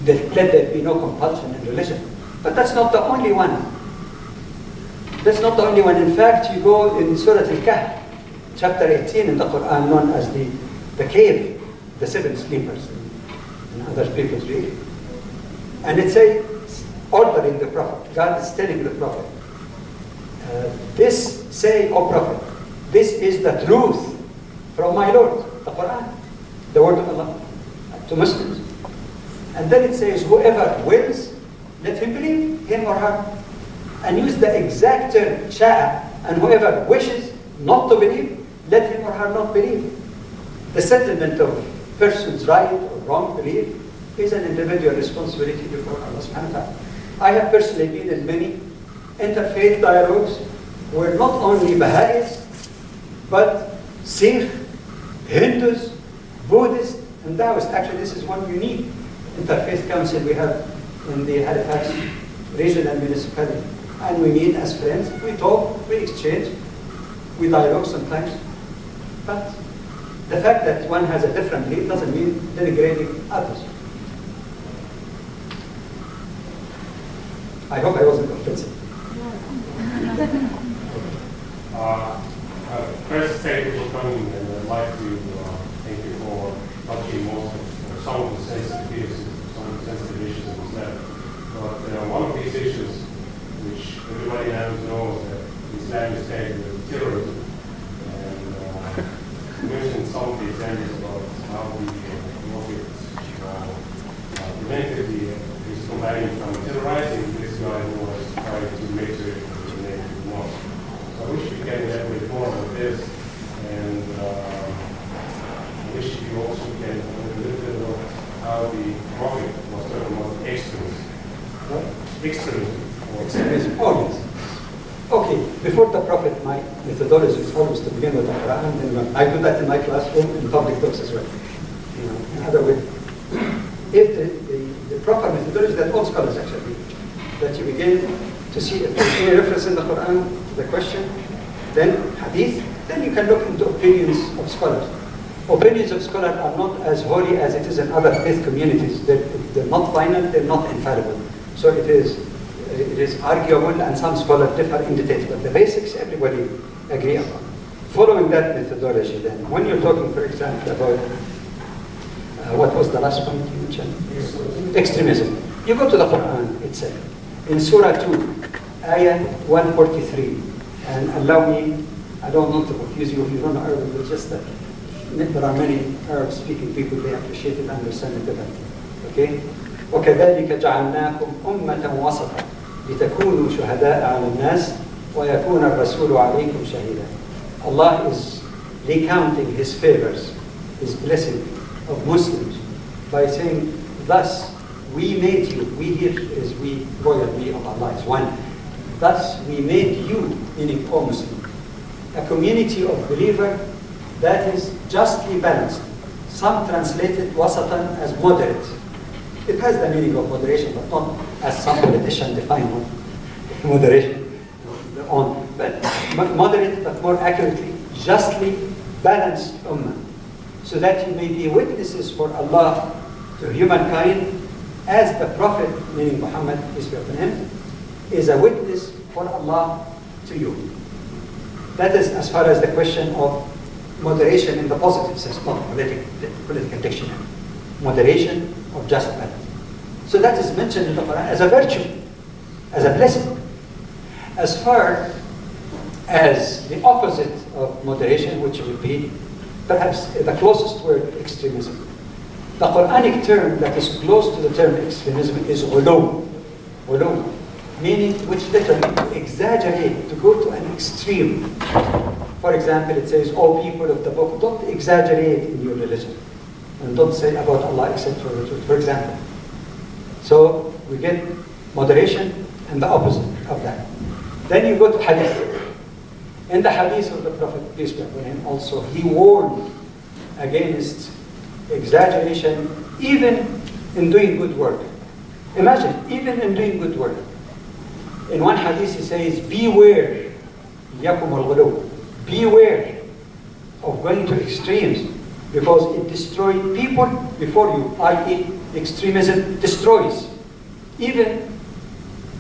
let there be no compulsion in religion. But that's not the only one. That's not the only one. In fact, you go in Surah Al-Kahf, chapter 18 in the Quran, known as the cave, the seven sleepers, in other people's read. And it says, ordering the Prophet. God is telling the Prophet, this say, O Prophet, this is the truth from my Lord, the Quran, the word of Allah, to Muslims. And then it says, whoever wills, let him believe, him or her. And use the exact term, sha'a. And whoever wishes not to believe, let him or her not believe. The settlement of person's right or wrong belief is an individual responsibility before Allah subhanahu wa ta'ala. I have personally been in many interfaith dialogues where not only Baha'is, but Sikh, Hindus, Buddhists, and Taoists. Actually, this is one unique interfaith council we have in the Halifax regional municipality. And we meet as friends, we talk, we exchange, we dialogue sometimes. But the fact that one has a different belief doesn't mean denigrating others. I hope I wasn't offensive. First, thank you for coming, and I'd like to thank you for touching most of some of the sensitive issues, in this letter. But one of these issues, which everybody now knows, that Islam is tagged with terrorism, and you mentioned some of the examples about how the Prophet prevented his companions from terrorizing this guy who was trying to make sure the name of the mosque. So I wish you can elaborate more on this, and I wish you also can a little bit about how the Prophet was talking about extremism. Extremism, always. Okay, before the Prophet, my methodology is always to begin with the Quran, and I do that in my classroom, in public talks as well. In other words, if the proper methodology that all scholars actually do, that you begin to see if there's any reference in the Quran to the question, then hadith, then you can look into opinions of scholars. Opinions of scholars are not as holy as it is in other faith communities. They're not final, they're not infallible. So it is arguable, and some scholars differ in details, but the basics everybody agree upon. Following that methodology then, when you're talking, for example, about what was the last point you mentioned? Extremism. You go to the Quran itself. In Surah 2, Ayah 143, and allow me, I don't want to confuse you if you don't know Arabic, but just that there are many Arab-speaking people, they appreciate it and understand it better. Okay? وَكَذَلِكَ جَعَلْنَاكُمْ أُمَّةً وَسَطًا لِتَكُونُوا شُهَدَاءَ عَلَى النَّاسِ وَيَكُونَ الرَّسُولُ عَلَيْكُمْ شَهِيدًا. Allah is recounting His favors, His blessing of Muslims by saying, thus we made you, we here is we, royal we of Allah is one. Thus we made you, meaning O Muslim, a community of believers that is justly balanced. Some translated wasatan as moderate. It has the meaning of moderation, but not as some politician define moderation. But moderate, but more accurately, justly balanced ummah. So that you may be witnesses for Allah to humankind, as the Prophet, meaning Muhammad, peace be upon him, is a witness for Allah to you. That is as far as the question of moderation in the positive sense, not political dictionary. Moderation of just balance. So that is mentioned in the Quran as a virtue, as a blessing. As far as the opposite of moderation, which would be perhaps the closest word, extremism. The Quranic term that is close to the term extremism is ghulu, meaning which literally exaggerate, to go to an extreme. For example, it says, "O people of the book, don't exaggerate in your religion, and don't say about Allah except for the truth." For example, so we get moderation and the opposite of that. Then you go to hadith. In the hadith of the Prophet, peace be upon him, also he warned against exaggeration, even in doing good work. Imagine, even in doing good work. In one hadith he says, beware, yakum al-ghulu, beware of going to extremes, because it destroys people before you, i.e. extremism destroys, even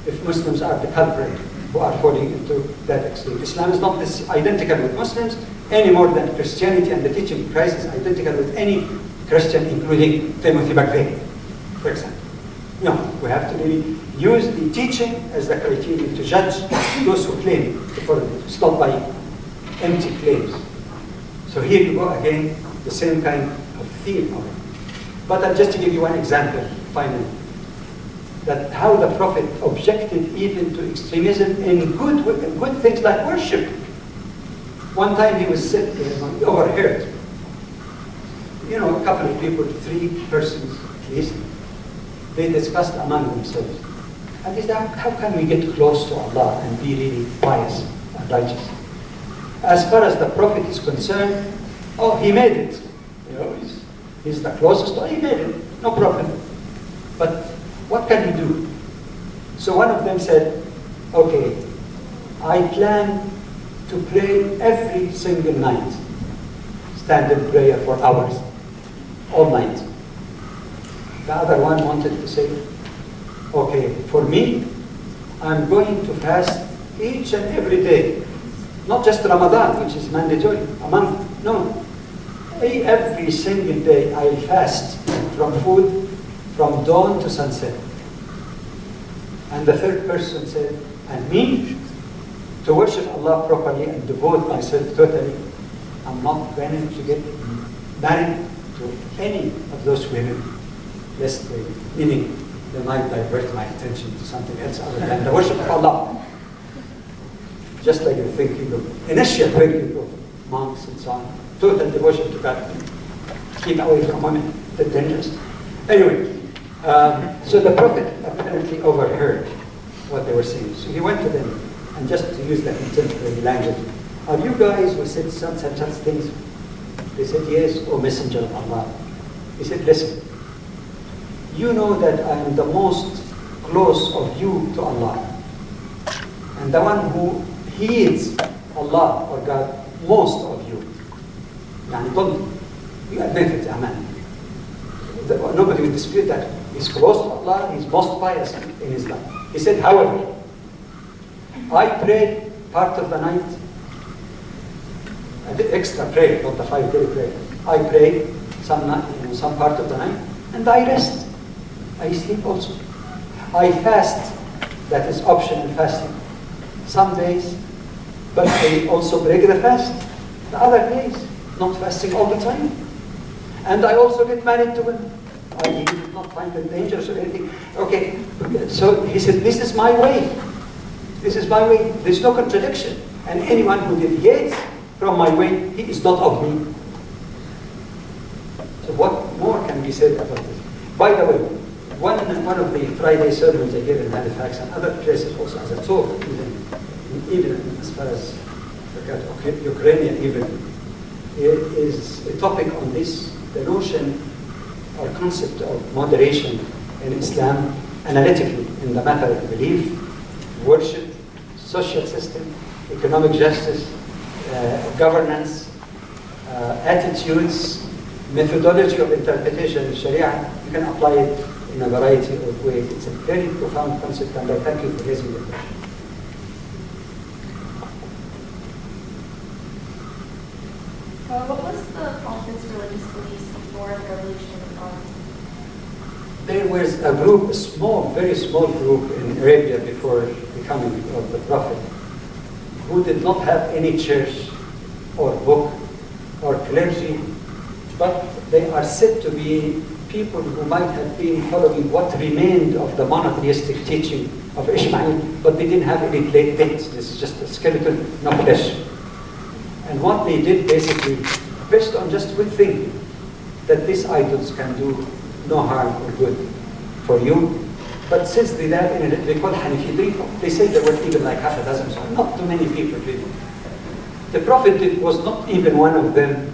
if Muslims are the culprit who are falling into that extreme. Islam is not identical with Muslims any more than Christianity and the teaching of Christ is identical with any Christian, including Timothy McVeigh, for example. No, we have to really use the teaching as the criterion to judge those who claim to follow it. Stop by empty claims. So here you go again, the same kind of theme of it. But I'll just give you one example, finally, that how the Prophet objected even to extremism in good things like worship. One time he was sitting, he overheard, a couple of people, 3 persons at least, they discussed among themselves. And they said, how can we get close to Allah and be really pious and righteous? As far as the Prophet is concerned, he made it. He's the closest, he made it, no problem. But what can he do? So one of them said, okay, I plan to pray every single night, stand in prayer for hours, all night. The other one wanted to say, okay, for me, I'm going to fast each and every day. Not just Ramadan, which is mandatory, a month, no. Every single day I'll fast from food from dawn to sunset. And the third person said, and me, to worship Allah properly and devote myself totally, I'm not going to get married to any of those women, lest meaning they might divert my attention to something else other than the worship of Allah. Just like the thinking of, initial thinking of monks and so on, total devotion to God. Keep away from women, they're dangerous. Anyway, so the Prophet apparently overheard what they were saying. So he went to them, and just to use that contemporary language, are you guys who said such things? They said, yes, O Messenger of Allah. He said, listen, you know that I am the most close of you to Allah, and the one who heeds Allah or God most of you. You admit it, amen. Nobody will dispute that. He's close to Allah, he's most pious in his life. He said, however, I prayed part of the night. I did extra prayer, not the 5-day prayer. I prayed some part of the night, and I rest. I sleep also. I fast, that is optional fasting, some days, but I also break the fast. The other days, not fasting all the time. And I also get married to women. I did not find it dangerous or anything. Okay, so he said, this is my way. This is my way. There's no contradiction. And anyone who deviates from my way, he is not of me. So what more can be said about this? By the way, one of the Friday sermons I gave in Halifax and other places also as a talk, even as far as Ukrainian even, is a topic on this, the notion or concept of moderation in Islam, analytically in the matter of belief, worship, social system, economic justice, governance, attitudes, methodology of interpretation of Sharia. You can apply it in a variety of ways. It's a very profound concept, and I thank you for raising the question. What was the Prophet's religious beliefs before the revolution of Islam? There was a group, a small, very small group in Arabia before the coming of the Prophet, who did not have any church or book or clergy, but they are said to be people who might have been following what remained of the monotheistic teaching of Ishmael, but they didn't have any dates. This is just a skeleton, no flesh. And what they did basically, based on just good thinking, that these idols can do no harm or good for you. But since they died in it, they call Hanifi. They say there were even like half a dozen, so not too many people really. The Prophet was not even one of them,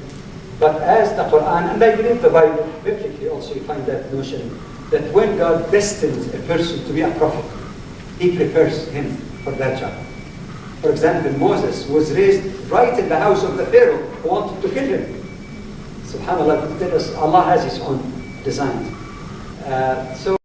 but as the Quran, and I believe the Bible, biblically also you find that notion, that when God destines a person to be a prophet, he prepares him for that job. For example, Moses was raised right in the house of the Pharaoh who wanted to kill him. SubhanAllah, Allah has his own designs. So